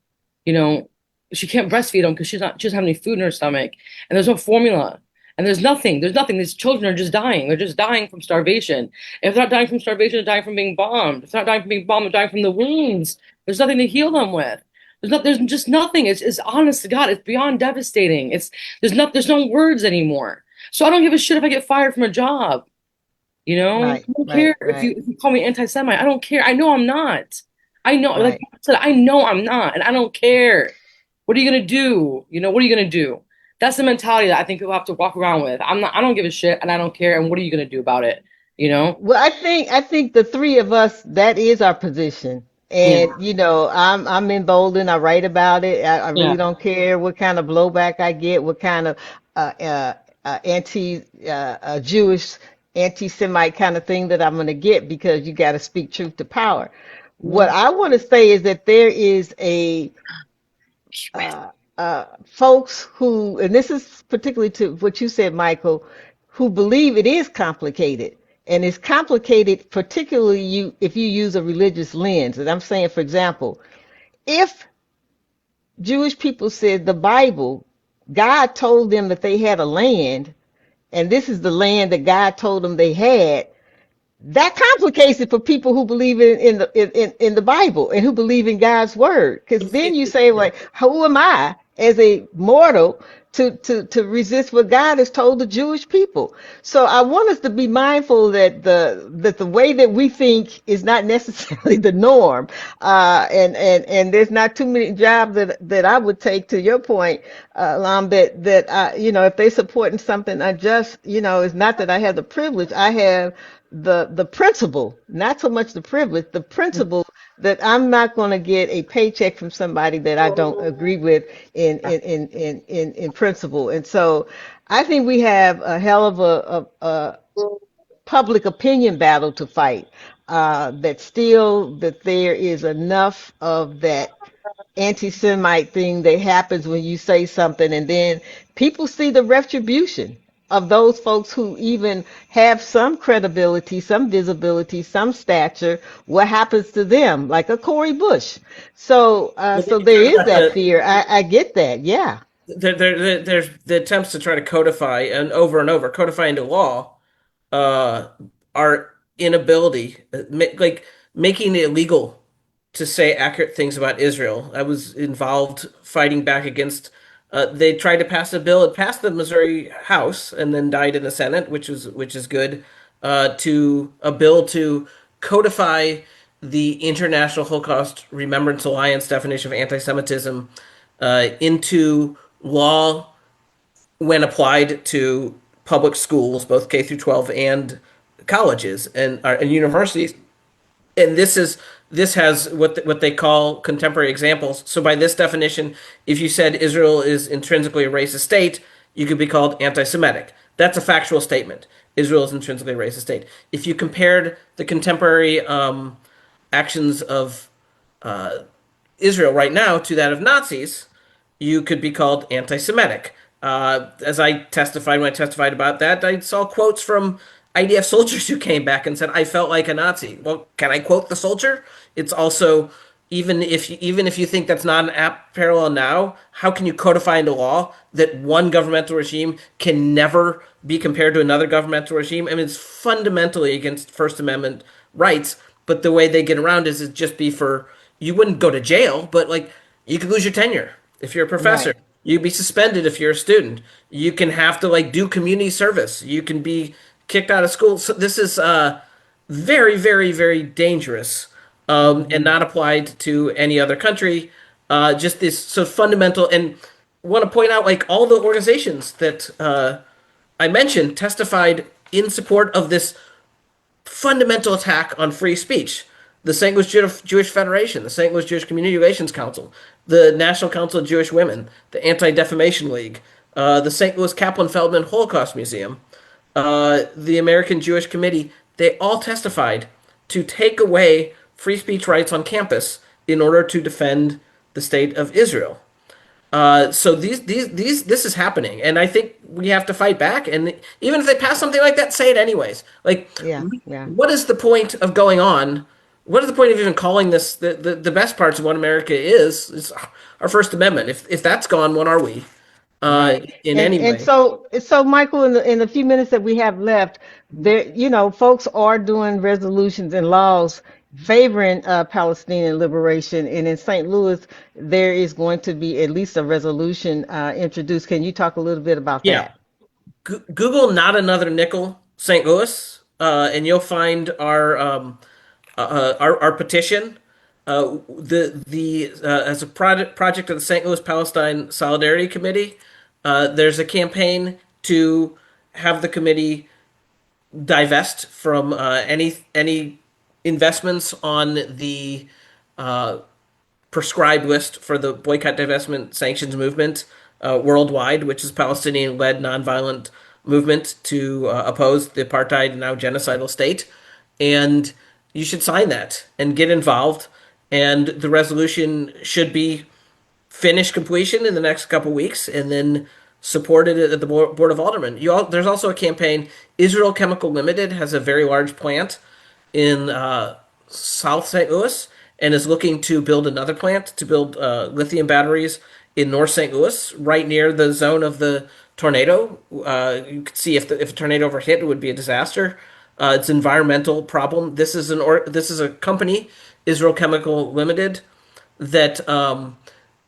you know, she can't breastfeed them because she doesn't have any food in her stomach, and there's no formula, and there's nothing. These children are just dying. They're just dying from starvation. If they're not dying from starvation, they're dying from being bombed. If they're not dying from being bombed, they're dying from the wounds. There's nothing to heal them with. There's just nothing. It's honest to God, it's beyond devastating. There's no words anymore. So I don't give a shit if I get fired from a job.
Right.
I don't
Right.
care
Right.
if you call me anti-Semite. I don't care. I know I'm not. I know, like
Right.
I said, I know I'm not, and I don't care. What are you gonna do? What are you gonna do? That's the mentality that I think people have to walk around with. I'm not. I don't give a shit, and I don't care. And what are you gonna do about it? You know?
Well, I think the three of us, that is our position.
Yeah.
And I'm emboldened. I write about it. I really
Yeah.
don't care what kind of blowback I get, what kind of anti Jewish, anti-Semite kind of thing that I'm going to get, because you got to speak truth to power. What
Yeah.
I want to say is that there is a uh, folks who, and this is particularly to what you said, Michael, who believe it is complicated. And it's complicated, particularly if you use a religious lens. And I'm saying, for example, if Jewish people said the Bible, God told them that they had a land, and this is the land that God told them they had, that complicates it for people who believe in the Bible and who believe in God's word. Because then you say,
Yeah.
like, who am I as a mortal to resist what God has told the Jewish people? So I want us to be mindful that the way that we think is not necessarily the norm. And there's not too many jobs that I would take, to your point, Lam, that if they're supporting something unjust, it's not that I have the privilege. I have the principle, not so much the privilege, the principle that I'm not going to get a paycheck from somebody that I don't agree with in principle. And so I think we have a hell of a public opinion battle to fight. That there is enough of that anti-Semite thing that happens when you say something, and then people see the retribution of those folks who even have some credibility, some visibility, some stature. What happens to them, like a Cori Bush?
But then
So
you
there
talk
is
about
that fear. I get that. Yeah,
there's the attempts to try to codify and over codify into law uh, our inability, like making it illegal to say accurate things about Israel. I was involved fighting back against. They tried to pass a bill. It passed the Missouri House and then died in the Senate, which is good. To a bill to codify the International Holocaust Remembrance Alliance definition of anti-Semitism into law when applied to public schools, both K through 12 and colleges and universities. And this has what they call contemporary examples. So by this definition, if you said Israel is intrinsically a racist state, you could be called anti-Semitic. That's a factual statement. Israel is intrinsically a racist state. If you compared the contemporary actions of Israel right now to that of Nazis, you could be called anti-Semitic. As I testified when I testified about that, I saw quotes from IDF soldiers who came back and said, "I felt like a Nazi." Well, can I quote the soldier? It's also even if you think that's not an apt parallel now, how can you codify into law that one governmental regime can never be compared to another governmental regime? I mean, it's fundamentally against First Amendment rights. But the way they get around is it just be for you wouldn't go to jail, but like you could lose your tenure if you're a professor.
right,
You'd be suspended if you're a student. You can have to like do community service. You can be kicked out of school. So this is very, very, very dangerous and
hmm
not applied to any other country. Just this so fundamental. And want to point out like all the organizations that I mentioned testified in support of this fundamental attack on free speech. The St. Louis Jewish Federation, the St. Louis Jewish Community Relations Council, the National Council of Jewish Women, the Anti-Defamation League, the St. Louis Kaplan Feldman Holocaust Museum, the American Jewish Committee, they all testified to take away free speech rights on campus in order to defend the state of Israel. So this is happening, and I think we have to fight back. And even if they pass something like that, say it anyways. Like,
yeah, yeah,
what is the point of going on? What is the point of even calling this the best parts of what America is our First Amendment? If that's gone, what are we?
right.
In
And
any
and
way?
so so Michael, in the few minutes that we have left, there, folks are doing resolutions and laws favoring Palestinian liberation. And in St. Louis, there is going to be at least a resolution introduced. Can you talk a little bit about
Yeah.
that?
Google not another nickel St. Louis, and you'll find our petition. As a project of the St. Louis Palestine Solidarity Committee, there's a campaign to have the committee divest from any investments on the uh, prescribed list for the boycott, divestment, sanctions movement worldwide, which is Palestinian-led nonviolent movement to oppose the apartheid now genocidal state. And you should sign that and get involved. And the resolution should be finished completion in the next couple weeks, and then supported it at the Board of Aldermen. There's also a campaign. Israel Chemical Limited has a very large plant in South St. Louis and is looking to build another plant to build lithium batteries in North St. Louis, right near the zone of the tornado. You could see if a tornado ever hit, it would be a disaster. It's an environmental problem. This is a company, Israel Chemical Limited, that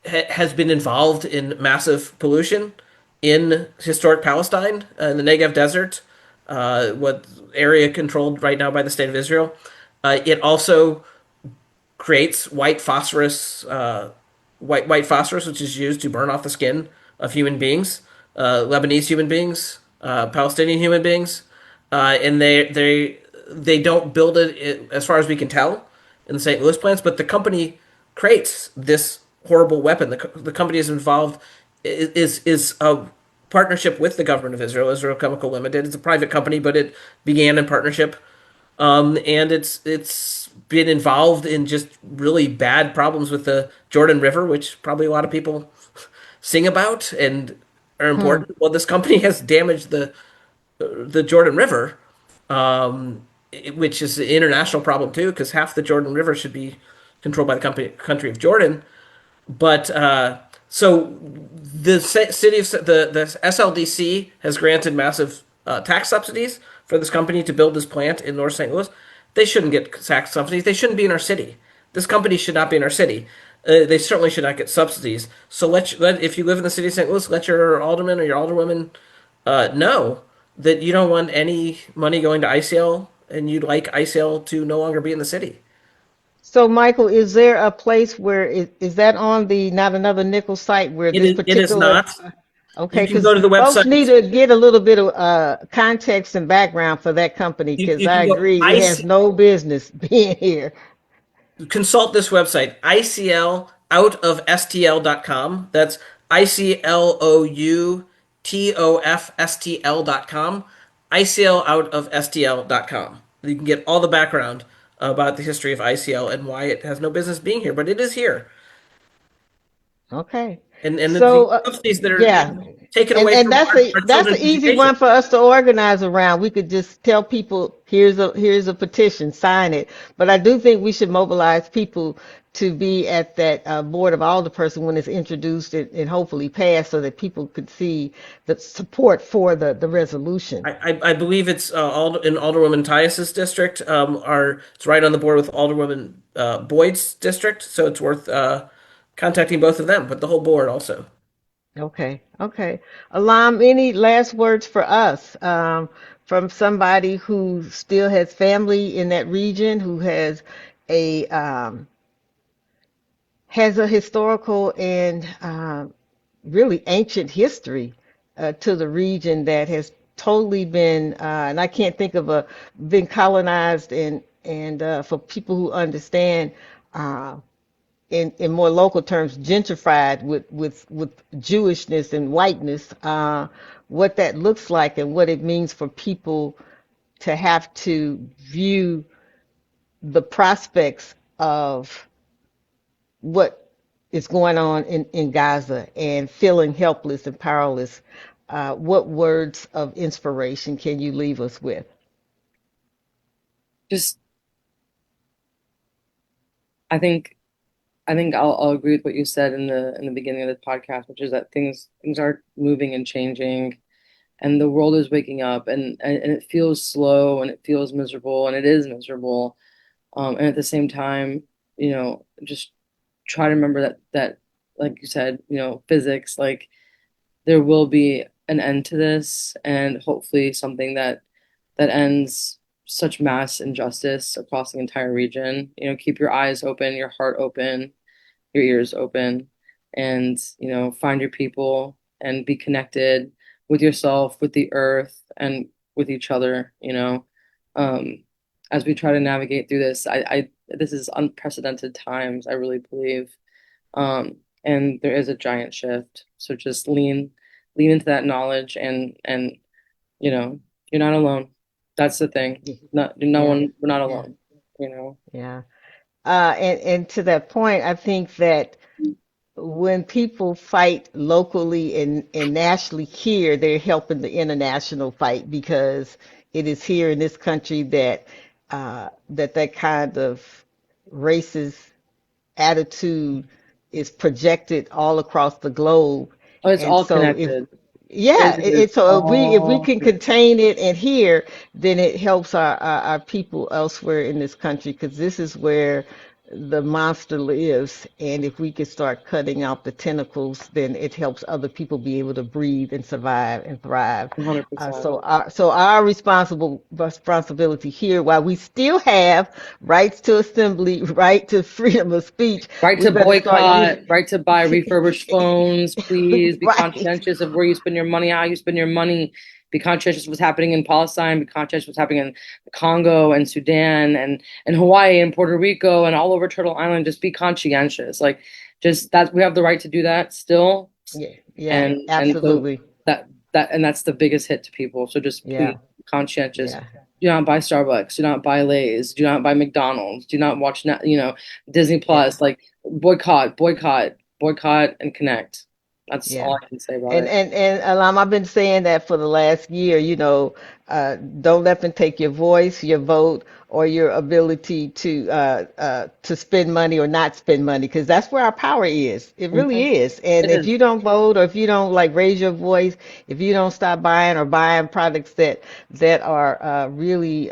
has been involved in massive pollution in historic Palestine, in the Negev Desert, what area controlled right now by the state of Israel. It also creates white phosphorus, which is used to burn off the skin of human beings, Lebanese human beings, Palestinian human beings, and they don't build it, as far as we can tell, in the St. Louis plants, but the company creates this horrible weapon. The company is involved is a partnership with the government of Israel, Israel Chemical Limited. It's a private company, but it began in partnership, and it's been involved in just really bad problems with the Jordan River, which probably a lot of people sing about and are
Hmm.
important. Well, this company has damaged the Jordan River, which is an international problem too, because half the Jordan River should be controlled by the country of Jordan. But so the city of the SLDC has granted massive tax subsidies for this company to build this plant in North St. Louis. They shouldn't get tax subsidies. They shouldn't be in our city. This company should not be in our city. They certainly should not get subsidies. So if you live in the city of St. Louis, let your alderman or your alderwoman know that you don't want any money going to ICL and you'd like ICL to no longer be in the city.
So, Michael, is there a place where is that on the Not Another Nickel site where this
It is
particular?
not.
Okay,
You can
because
go to the
folks need
website.
to get a little bit of context and background for that company because
You
I
can go
agree it has no business being here.
consult this website, ICL out of STL.com. That's ICLOUTOFSTL.com. ICL out of STL.com. You can get all the background about the history of ICL and why it has no business being here, but it is here.
Okay.
And the
So,
subsidies that are
yeah,
taken
and
away
and
from our
that's an
children's
easy
education.
one for us to organize around. We could just tell people, here's a petition, sign it. But I do think we should mobilize people to be at that board of alderperson when it's introduced and hopefully passed, so that people could see the support for the resolution.
I believe it's in Alderwoman Tyus's district. It's right on the board with Alderwoman Boyd's district, so it's worth contacting both of them, but the whole board also.
Okay, okay. Alam, any last words for us from somebody who still has family in that region, who a has a historical and really ancient history to the region that has totally been, and I can't think of been colonized and for people who understand. In more local terms, gentrified with Jewishness and whiteness, what that looks like and what it means for people to have to view the prospects of what is going on in Gaza and feeling helpless and powerless. What words of inspiration can you leave us with?
Just, I think, I'll agree with what you said in the beginning of the podcast, which is that things are moving and changing, and the world is waking up, and it feels slow and it feels miserable, and it is miserable. And at the same time, just try to remember that, like you said, physics, like there will be an end to this, and hopefully something that ends such mass injustice across the entire region. Keep your eyes open, your heart open, your ears open, and find your people and be connected with yourself, with the earth, and with each other. Um, as we try to navigate through this. This is unprecedented times, I really believe. And there is a giant shift. So just lean into that knowledge and you know, you're not alone. That's the thing. No
Yeah,
one, we're not
yeah,
alone, you know.
yeah. And to that point, I think that when people fight locally and nationally here, they're helping the international fight because it is here in this country that that kind of racist attitude is projected all across the globe.
Oh, it's
And
all
so if
connected.
yeah,
It is
so if we
all
can contain it and here, then it helps our people elsewhere in this country because this is where the monster lives. And if we can start cutting out the tentacles, then it helps other people be able to breathe and survive and thrive.
100%.
So our responsibility here, while we still have rights to assembly, right to freedom of speech,
Right
we
to
better start
boycott,
using
right to buy refurbished phones. Please be
right.
conscientious of where you spend your money, how you spend your money. Be conscientious of what's happening in Palestine. Be conscientious of what's happening in Congo and Sudan and Hawaii and Puerto Rico and all over Turtle Island. Just be conscientious. Like just that we have the right to do that still.
Yeah, yeah,
And so
absolutely.
that's the biggest hit to people. So just please
Yeah,
be conscientious.
yeah,
Do not buy Starbucks. Do not buy Lay's. Do not buy McDonald's. Do not watch Disney
yeah,
Plus. Like boycott, and connect. That's
yeah.
all I can say about
And
it.
and and Alam, I've been saying that for the last year. Don't let them take your voice, your vote, or your ability to spend money or not spend money, because that's where our power is. It
Mhm.
really is. And
It
if
is.
you don't vote, or if you don't like raise your voice, if you don't stop buying or buying products that are really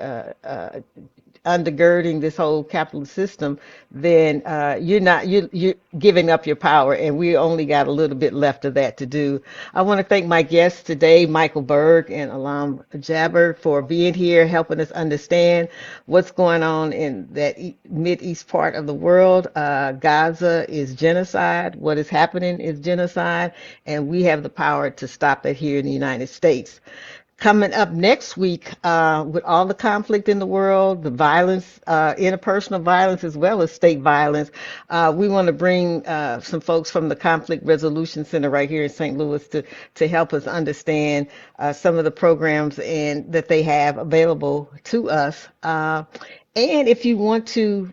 undergirding this whole capitalist system, then you're giving up your power, and we only got a little bit left of that to do. I want to thank my guests today, Michael Berg and Alam Jabber, for being here, helping us understand what's going on in that mid-east part of the world. Gaza is genocide. What is happening is genocide, and we have the power to stop it here in the United States. Coming up next week, with all the conflict in the world, the violence, interpersonal violence, as well as state violence, we want to bring some folks from the Conflict Resolution Center right here in St. Louis to help us understand some of the programs and that they have available to us. And if you want to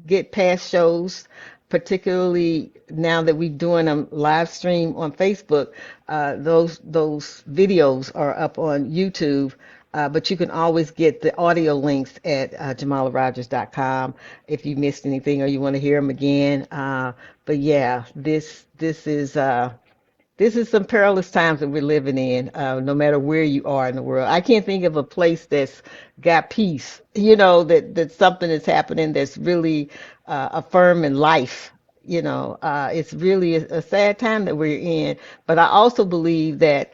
get past shows, particularly now that we're doing a live stream on Facebook, those videos are up on YouTube. But you can always get the audio links at jamalarogers.com if you missed anything or you want to hear them again. But yeah, this is some perilous times that we're living in, no matter where you are in the world. I can't think of a place that's got peace, that something is happening that's really affirming life. It's really a sad time that we're in. But I also believe that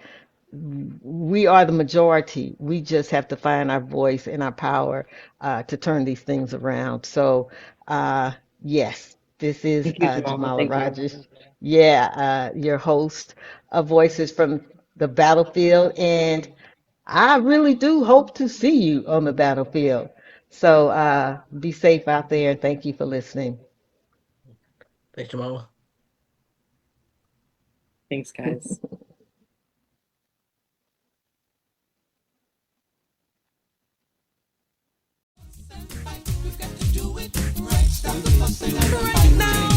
we are the majority. We just have to find our voice and our power to turn these things around. So, yes, this is
Thank you, Jamal.
Jamala
Thank you.
Rogers. Yeah, your host of Voices from the Battlefield. And I really do hope to see you on the battlefield. So be safe out there, and thank you for listening.
Thanks, Jamal.
Thanks, guys.
Right now.